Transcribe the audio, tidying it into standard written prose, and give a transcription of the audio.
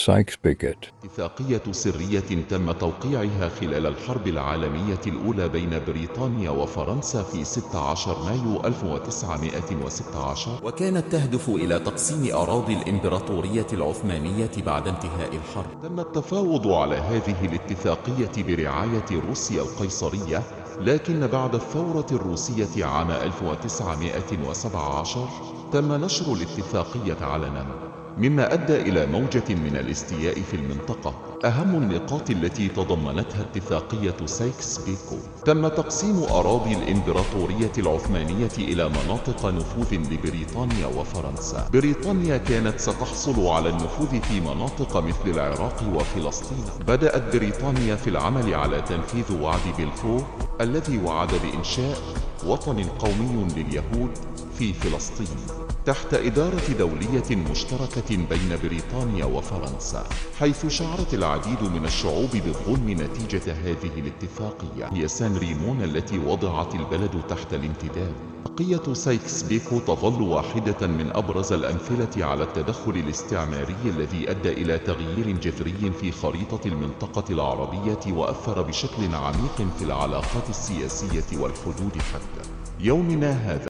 Sykes-Picot. اتفاقية سرية تم توقيعها خلال الحرب العالمية الأولى بين بريطانيا وفرنسا في 16 مايو 1916، وكانت تهدف إلى تقسيم أراضي الإمبراطورية العثمانية بعد انتهاء الحرب. تم التفاوض على هذه الاتفاقية برعاية روسيا القيصرية، لكن بعد الثورة الروسية عام 1917 تم نشر الاتفاقية علناً، مما أدى إلى موجة من الاستياء في المنطقة. أهم النقاط التي تضمنتها اتفاقية سايكس-بيكو: تم تقسيم أراضي الإمبراطورية العثمانية إلى مناطق نفوذ لبريطانيا وفرنسا. بريطانيا كانت ستحصل على النفوذ في مناطق مثل العراق وفلسطين. بدأت بريطانيا في العمل على تنفيذ وعد بلفور الذي وعد بإنشاء وطن قومي لليهود في فلسطين تحت إدارة دولية مشتركة بين بريطانيا وفرنسا، حيث شعرت العديد من الشعوب بالظلم نتيجة هذه الاتفاقية. هي سان ريمون التي وضعت البلد تحت الامتداد. اتفاقية سايكس-بيكو تظل واحدة من أبرز الأمثلة على التدخل الاستعماري الذي أدى إلى تغيير جذري في خريطة المنطقة العربية، وأثر بشكل عميق في العلاقات السياسية والحدود حتى يومنا هذا.